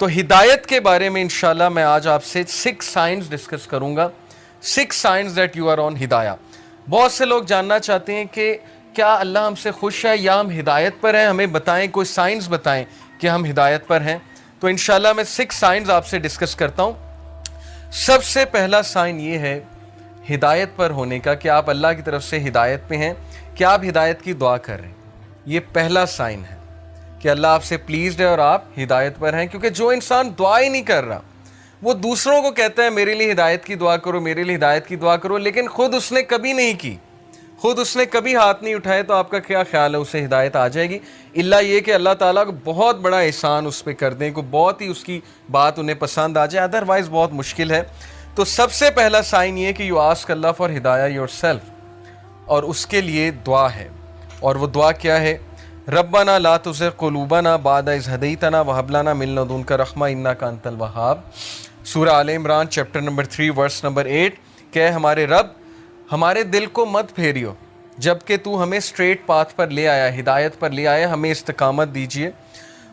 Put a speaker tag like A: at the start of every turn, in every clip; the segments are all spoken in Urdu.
A: تو ہدایت کے بارے میں انشاءاللہ میں آج آپ سے 6 سائنز ڈسکس کروں گا. 6 signs that you are on ہدایہ. بہت سے لوگ جاننا چاہتے ہیں کہ کیا اللہ ہم سے خوش ہے یا ہم ہدایت پر ہیں, ہمیں بتائیں, کوئی سائنز بتائیں کہ ہم ہدایت پر ہیں. تو انشاءاللہ میں 6 سائنز آپ سے ڈسکس کرتا ہوں. سب سے پہلا سائن یہ ہے ہدایت پر ہونے کا کہ آپ اللہ کی طرف سے ہدایت پہ ہیں, کہ آپ ہدایت کی دعا کر رہے ہیں. یہ پہلا سائن ہے کہ اللہ آپ سے پلیزڈ ہے اور آپ ہدایت پر ہیں. کیونکہ جو انسان دعا ہی نہیں کر رہا, وہ دوسروں کو کہتا ہے میرے لیے ہدایت کی دعا کرو, میرے لیے ہدایت کی دعا کرو, لیکن خود اس نے کبھی نہیں کی, خود اس نے کبھی ہاتھ نہیں اٹھائے, تو آپ کا کیا خیال ہے اسے ہدایت آ جائے گی؟ اللہ یہ کہ اللہ تعالیٰ کو بہت بڑا احسان اس پہ کر دیں, کو بہت ہی اس کی بات انہیں پسند آ جائے, ادروائز بہت مشکل ہے. تو سب سے پہلا سائن یہ کہ یو آسک اللہ فار ہدایہ یور سیلف, اور اس کے لیے دعا ہے. اور وہ دعا کیا ہے؟ ربنا لا تزغ قلوبنا بعد اذ ہدیتنا وہب لنا من لدنک رحمہ انک انت الوہاب. سورہ آل عمران چیپٹر نمبر 3 ورس نمبر 8 کہ ہمارے رب ہمارے دل کو مت پھیریو جبکہ تو ہمیں اسٹریٹ پاتھ پر لے آیا, ہدایت پر لے آیا, ہمیں استقامت دیجیے.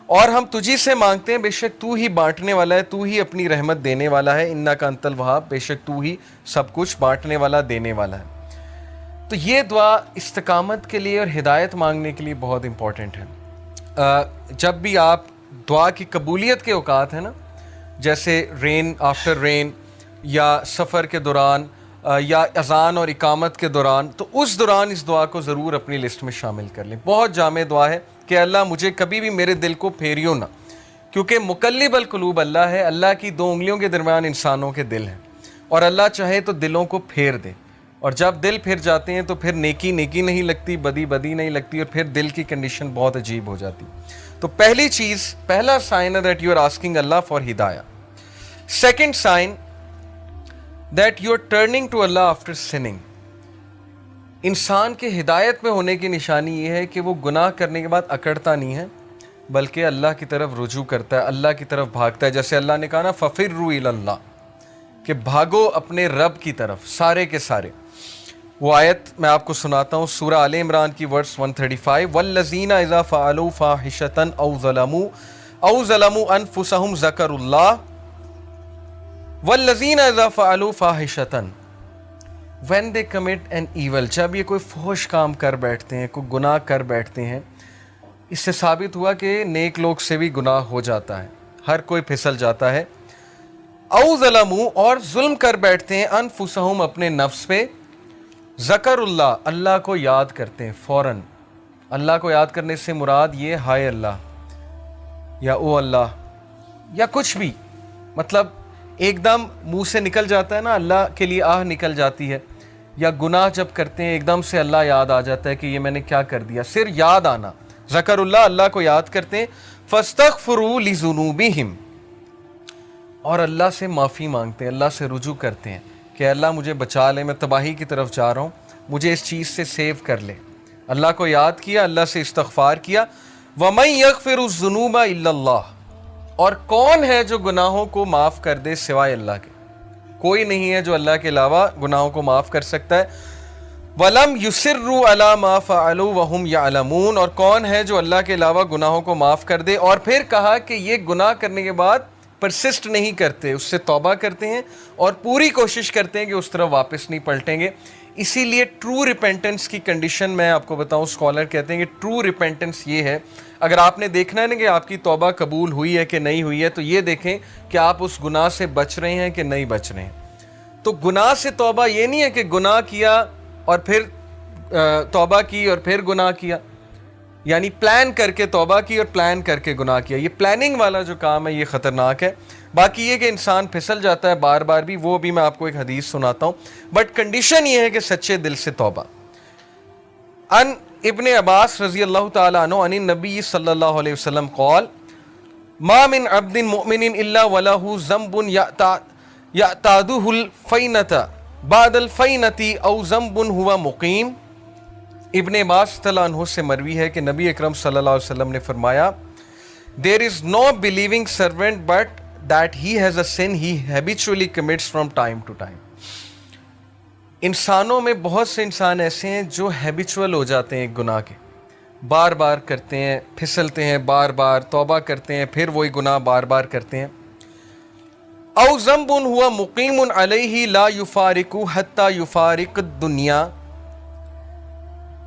A: اور ہم تجھی سے مانگتے ہیں, بے شک تو ہی بانٹنے والا ہے, تو ہی اپنی رحمت دینے والا ہے. انک انت الوہاب, بے شک تو ہی سب کچھ بانٹنے والا, دینے والا ہے. تو یہ دعا استقامت کے لیے اور ہدایت مانگنے کے لیے بہت امپورٹنٹ ہے. جب بھی آپ دعا کی قبولیت کے اوقات ہیں نا, جیسے رین آفٹر رین, یا سفر کے دوران, یا اذان اور اقامت کے دوران, تو اس دوران اس دعا کو ضرور اپنی لسٹ میں شامل کر لیں. بہت جامع دعا ہے کہ اللہ مجھے کبھی بھی میرے دل کو پھیریو نہ, کیونکہ مقلب القلوب اللہ ہے. اللہ کی 2 انگلیوں کے درمیان انسانوں کے دل ہیں, اور اللہ چاہے تو دلوں کو پھیر دے. اور جب دل پھر جاتے ہیں تو پھر نیکی نیکی نہیں لگتی, بدی بدی نہیں لگتی, اور پھر دل کی کنڈیشن بہت عجیب ہو جاتی. تو پہلی چیز, پہلا سائن ہے that you are asking Allah for ہدایہ. Second sign that you are turning to Allah after sinning. انسان کے ہدایت میں ہونے کی نشانی یہ ہے کہ وہ گناہ کرنے کے بعد اکڑتا نہیں ہے, بلکہ اللہ کی طرف رجوع کرتا ہے, اللہ کی طرف بھاگتا ہے. جیسے اللہ نے کہا نا فَفِرُّوا إِلَى اللَّهِ, کہ بھاگو اپنے رب کی طرف, سارے کے سارے. وہ آیت میں آپ کو سناتا ہوں, سورہ آل عمران کی ورس 135, وَالَّذِينَ إِذَا فَعَلُوا فَاحِشَةً أَوْ ظَلَمُوا أَنفُسَهُمْ ذَكَرُوا اللَّهَ وَالَّذِينَ إِذَا فَعَلُوا فَاحِشَةً when they commit an evil. جب یہ کوئی فحش کام کر بیٹھتے ہیں, کوئی گناہ کر بیٹھتے ہیں, اس سے ثابت ہوا کہ نیک لوگ سے بھی گناہ ہو جاتا ہے, ہر کوئی پھسل جاتا ہے. او ظلموا, اور ظلم کر بیٹھتے ہیں, انفسہم, اپنے نفس پہ, ذکر اللہ, اللہ کو یاد کرتے ہیں فوراً. اللہ کو یاد کرنے سے مراد یہ ہائے اللہ, یا او اللہ, یا کچھ بھی, مطلب ایک دم منہ سے نکل جاتا ہے نا, اللہ کے لیے آہ نکل جاتی ہے. یا گناہ جب کرتے ہیں ایک دم سے اللہ یاد آ جاتا ہے کہ یہ میں نے کیا کر دیا, صرف یاد آنا, ذکر اللہ, اللہ کو یاد کرتے ہیں. فاستغفروا لذنوبہم, اور اللہ سے معافی مانگتے ہیں, اللہ سے رجوع کرتے ہیں کہ اللہ مجھے بچا لے, میں تباہی کی طرف جا رہا ہوں, مجھے اس چیز سے سیو کر لے. اللہ کو یاد کیا, اللہ سے استغفار کیا. وَمَن يَغْفِرُ الذُّنُوبَ إِلَّا اللَّهُ, اور کون ہے جو گناہوں کو معاف کر دے سوائے اللہ کے؟ کوئی نہیں ہے جو اللہ کے علاوہ گناہوں کو معاف کر سکتا ہے. وَلَمْ يُصِرُّوا عَلَى مَا فَعَلُوا وَهُمْ يَعْلَمُونَ, اور کون ہے جو اللہ کے علاوہ گناہوں کو معاف کر دے, اور پھر کہا کہ یہ گناہ کرنے کے بعد پرسسٹ نہیں کرتے, اس سے توبہ کرتے ہیں اور پوری کوشش کرتے ہیں کہ اس طرف واپس نہیں پلٹیں گے. اسی لیے ٹرو ریپینٹنس کی کنڈیشن میں آپ کو بتاؤں, اسکالر کہتے ہیں کہ ٹرو ریپینٹنس یہ ہے, اگر آپ نے دیکھنا ہے نا کہ آپ کی توبہ قبول ہوئی ہے کہ نہیں ہوئی ہے, تو یہ دیکھیں کہ آپ اس گناہ سے بچ رہے ہیں کہ نہیں بچ رہے ہیں. تو گناہ سے توبہ یہ نہیں ہے کہ گناہ کیا اور پھر توبہ کی اور پھر گناہ کیا, یعنی پلان کر کے توبہ کی اور پلان کر کے گناہ کیا. یہ پلاننگ والا جو کام ہے یہ خطرناک ہے. باقی یہ کہ انسان پھسل جاتا ہے بار بار بھی, وہ بھی میں آپ کو ایک حدیث سناتا ہوں, بٹ کنڈیشن یہ ہے کہ سچے دل سے توبہ. ان ابن عباس رضی اللہ تعالیٰ عنہ عن النبی صلی اللہ علیہ وسلم قال ما من عبد مؤمن الا وله ذنب یعتاده الفینة بعد الفینة او ذنب هو مقیم. ابن عباس رضی اللہ عنہ سے مروی ہے کہ نبی اکرم صلی اللہ علیہ وسلم نے فرمایا there is no believing servant but that he has a sin he habitually commits from time to time. انسانوں میں بہت سے انسان ایسے ہیں جو ہیبیچول ہو جاتے ہیں ایک گناہ کے, بار بار کرتے ہیں، پھسلتے ہیں، بار بار توبہ کرتے ہیں، پھر وہی گناہ بار بار کرتے ہیں. او ذنب ہوا مقیم علیہ لا یفارق حتی یفارق الدنیا.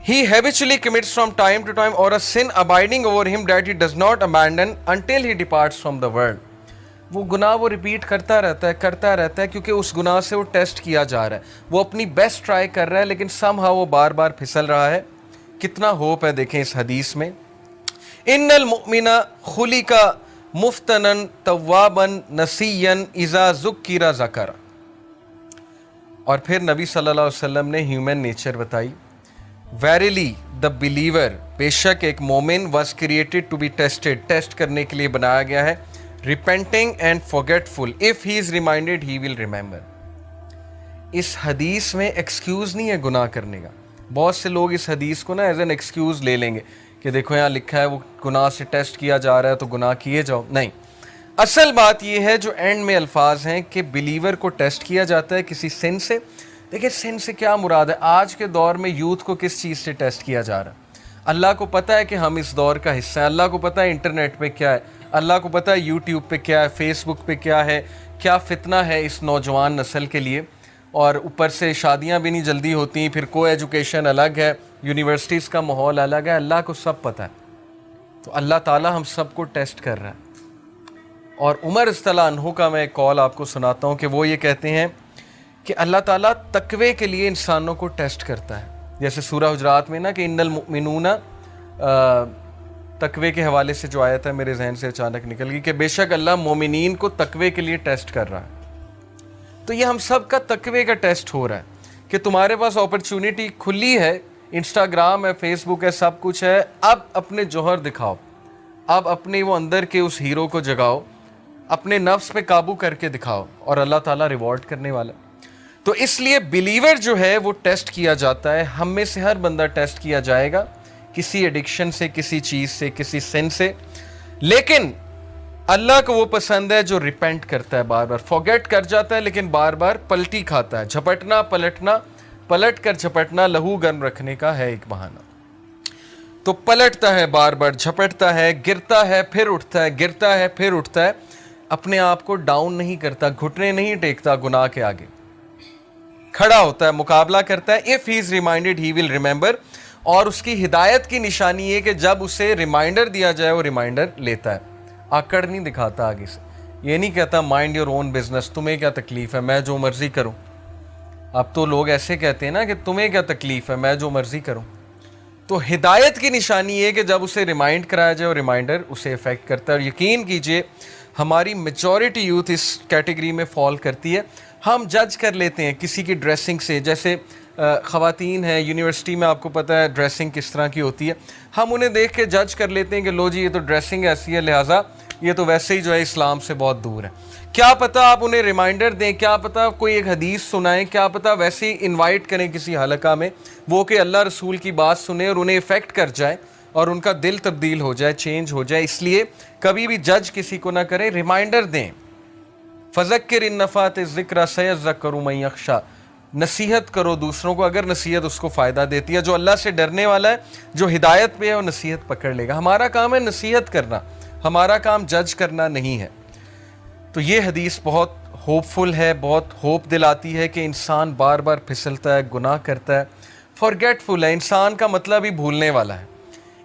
A: He habitually commits from time to time, or a sin abiding over him that he does not abandon until he departs from the world. وہ گناہ وہ ریپیٹ کرتا رہتا ہے کیونکہ اس گناہ سے وہ ٹیسٹ کیا جا رہا ہے، وہ اپنی بیسٹ ٹرائی کر رہا ہے لیکن سم ہاؤ وہ بار بار پھسل رہا ہے. کتنا ہوپ ہے دیکھیں اس حدیث میں. ان المؤمن خلق مفتنا توابا نسیا اذا ذکر ذکر. اور پھر نبی صلی اللہ علیہ وسلم نے ہیومن نیچر بتائی. ویریلی دا بلیور، بے شک ایک مومن was created to be tested, test کرنے کے لیے بنایا گیا ہے. Repenting and forgetful, if he is reminded he will remember. اس حدیث میں ایکسکیوز نہیں ہے گناہ کرنے کا. بہت سے لوگ اس حدیث کو نا ایز این ایکسکیوز لے لیں گے کہ دیکھو یہاں لکھا ہے وہ گناہ سے ٹیسٹ کیا جا رہا ہے تو گناہ کیے جاؤ. نہیں، اصل بات یہ ہے جو اینڈ میں الفاظ ہیں کہ بلیور کو ٹیسٹ کیا جاتا ہے کسی سن سے. دیکھیں سن سے کیا مراد ہے؟ آج کے دور میں یوتھ کو کس چیز سے ٹیسٹ کیا جا رہا ہے؟ اللہ کو پتہ ہے کہ ہم اس دور کا حصہ ہیں، اللہ کو پتہ ہے انٹرنیٹ پہ کیا ہے، اللہ کو پتہ ہے یوٹیوب پہ کیا ہے، فیس بک پہ کیا ہے، کیا فتنہ ہے اس نوجوان نسل کے لیے. اور اوپر سے شادیاں بھی نہیں جلدی ہوتی، پھر کو ایجوکیشن الگ ہے، یونیورسٹیز کا ماحول الگ ہے. اللہ کو سب پتہ ہے، تو اللہ تعالیٰ ہم سب کو ٹیسٹ کر رہا ہے. اور عمر رضی اللہ عنہ کا میں ایک کال آپ کو سناتا ہوں کہ وہ یہ کہتے ہیں کہ اللہ تعالیٰ تقوی کے لیے انسانوں کو ٹیسٹ کرتا ہے. جیسے سورہ حجرات میں نا کہ ان المؤمنون، تقوی کے حوالے سے جو آیت ہے میرے ذہن سے اچانک نکل گئی کہ بے شک اللہ مومنین کو تقوی کے لیے ٹیسٹ کر رہا ہے. تو یہ ہم سب کا تقوی کا ٹیسٹ ہو رہا ہے کہ تمہارے پاس اپرچونٹی کھلی ہے، انسٹاگرام ہے، فیس بک ہے، سب کچھ ہے. اب اپنے جوہر دکھاؤ، اب اپنے وہ اندر کے اس ہیرو کو جگاؤ، اپنے نفس پہ قابو کر کے دکھاؤ اور اللہ تعالیٰ ریوارڈ کرنے والا. تو اس لیے بلیور جو ہے وہ ٹیسٹ کیا جاتا ہے. ہم میں سے ہر بندہ ٹیسٹ کیا جائے گا کسی ایڈکشن سے، کسی چیز سے، کسی سن سے. لیکن اللہ کو وہ پسند ہے جو ریپینٹ کرتا ہے، بار بار فارگیٹ کر جاتا ہے لیکن بار بار پلٹی کھاتا ہے. جھپٹنا پلٹنا، پلٹ کر جھپٹنا لہو گرم رکھنے کا ہے ایک بہانہ. تو پلٹتا ہے، بار بار جھپٹتا ہے، گرتا ہے پھر اٹھتا ہے، گرتا ہے پھر اٹھتا ہے. اپنے آپ کو ڈاؤن نہیں کرتا، گھٹنے نہیں ٹیکتا گناہ کے آگے، کھڑا ہوتا ہے، مقابلہ کرتا ہے. if he is reminded he will remember. اور اس کی ہدایت کی نشانی یہ کہ جب اسے ریمائنڈر دیا جائے وہ ریمائنڈر لیتا ہے. آکڑ نہیں دکھاتا آگے سے، یہ نہیں کہتا مائنڈ یور اون بزنس، تمہیں کیا تکلیف ہے، میں جو مرضی کروں. اب تو لوگ ایسے کہتے ہیں نا کہ تمہیں کیا تکلیف ہے، میں جو مرضی کروں. تو ہدایت کی نشانی یہ کہ جب اسے ریمائنڈ کرایا جائے اور ریمائنڈر اسے افیکٹ کرتا ہے. اور یقین کیجئے ہماری میجورٹی یوتھ اس کیٹیگری میں فال کرتی ہے. ہم جج کر لیتے ہیں کسی کی ڈریسنگ سے. جیسے خواتین ہیں یونیورسٹی میں، آپ کو پتہ ہے ڈریسنگ کس طرح کی ہوتی ہے. ہم انہیں دیکھ کے جج کر لیتے ہیں کہ لو جی یہ تو ڈریسنگ ایسی ہے، لہٰذا یہ تو ویسے ہی جو ہے اسلام سے بہت دور ہے. کیا پتہ آپ انہیں ریمائنڈر دیں، کیا پتہ کوئی ایک حدیث سنائیں، کیا پتہ ویسے ہی انوائٹ کریں کسی حلقہ میں، وہ کہ اللہ رسول کی بات سنیں اور انہیں افیکٹ کر جائے اور ان کا دل تبدیل ہو جائے، چینج ہو جائے. اس لیے کبھی بھی جج کسی کو نہ کریں، ریمائنڈر دیں. فذکر ان نفعت الذکر سیذکر من یخشی. نصیحت کرو دوسروں کو اگر نصیحت اس کو فائدہ دیتی ہے. جو اللہ سے ڈرنے والا ہے، جو ہدایت پہ ہے، وہ نصیحت پکڑ لے گا. ہمارا کام ہے نصیحت کرنا، ہمارا کام جج کرنا نہیں ہے. تو یہ حدیث بہت ہوپ فل ہے، بہت ہوپ دلاتی ہے کہ انسان بار بار پھسلتا ہے، گناہ کرتا ہے، فارگیٹ فل ہے. انسان کا مطلب ہی بھولنے والا ہے.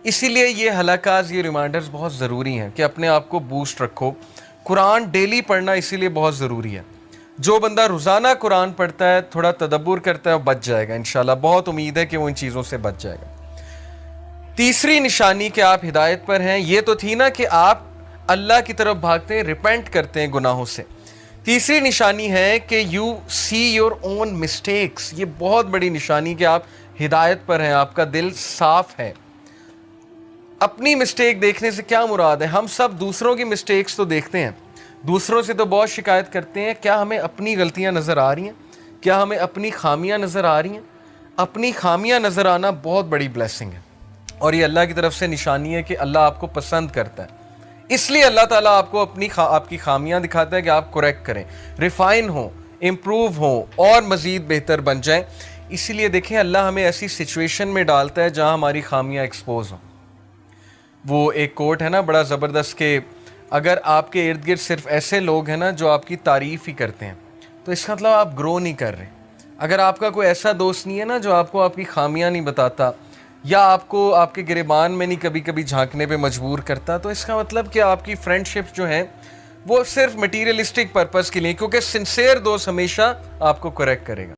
A: اسی لیے یہ حلقات، یہ ریمائنڈرز بہت ضروری ہیں کہ اپنے آپ کو بوسٹ رکھو. قرآن ڈیلی پڑھنا اسی لیے بہت ضروری ہے. جو بندہ روزانہ قرآن پڑھتا ہے، تھوڑا تدبر کرتا ہے، وہ بچ جائے گا انشاءاللہ. بہت امید ہے کہ وہ ان چیزوں سے بچ جائے گا. تیسری نشانی کہ آپ ہدایت پر ہیں، یہ تو تھی نا کہ آپ اللہ کی طرف بھاگتے ہیں، ریپینٹ کرتے ہیں گناہوں سے. تیسری نشانی ہے کہ you see your own mistakes. یہ بہت بڑی نشانی کہ آپ ہدایت پر ہیں، آپ کا دل صاف ہے. اپنی مسٹیک دیکھنے سے کیا مراد ہے؟ ہم سب دوسروں کی مسٹیکس تو دیکھتے ہیں، دوسروں سے تو بہت شکایت کرتے ہیں. کیا ہمیں اپنی غلطیاں نظر آ رہی ہیں؟ کیا ہمیں اپنی خامیاں نظر آ رہی ہیں؟ اپنی خامیاں نظر آنا بہت بڑی بلیسنگ ہے، اور یہ اللہ کی طرف سے نشانی ہے کہ اللہ آپ کو پسند کرتا ہے. اس لیے اللہ تعالیٰ آپ کو آپ کی خامیاں دکھاتا ہے کہ آپ کریکٹ کریں، ریفائن ہوں، امپروو ہوں اور مزید بہتر بن جائیں. اسی لیے دیکھیں اللہ ہمیں ایسی سچویشن میں ڈالتا ہے جہاں ہماری خامیاں ایکسپوز ہوں. وہ ایک کوٹ ہے نا بڑا زبردست کہ اگر آپ کے ارد گرد صرف ایسے لوگ ہیں نا جو آپ کی تعریف ہی کرتے ہیں تو اس کا مطلب آپ گرو نہیں کر رہے. اگر آپ کا کوئی ایسا دوست نہیں ہے نا جو آپ کو آپ کی خامیاں نہیں بتاتا یا آپ کو آپ کے گریبان میں نہیں کبھی کبھی جھانکنے پہ مجبور کرتا, تو اس کا مطلب کہ آپ کی فرینڈ شپ جو ہیں وہ صرف مٹیریلسٹک پرپس کے لیے, کیونکہ سنسیئر دوست ہمیشہ آپ کو کریکٹ کرے گا.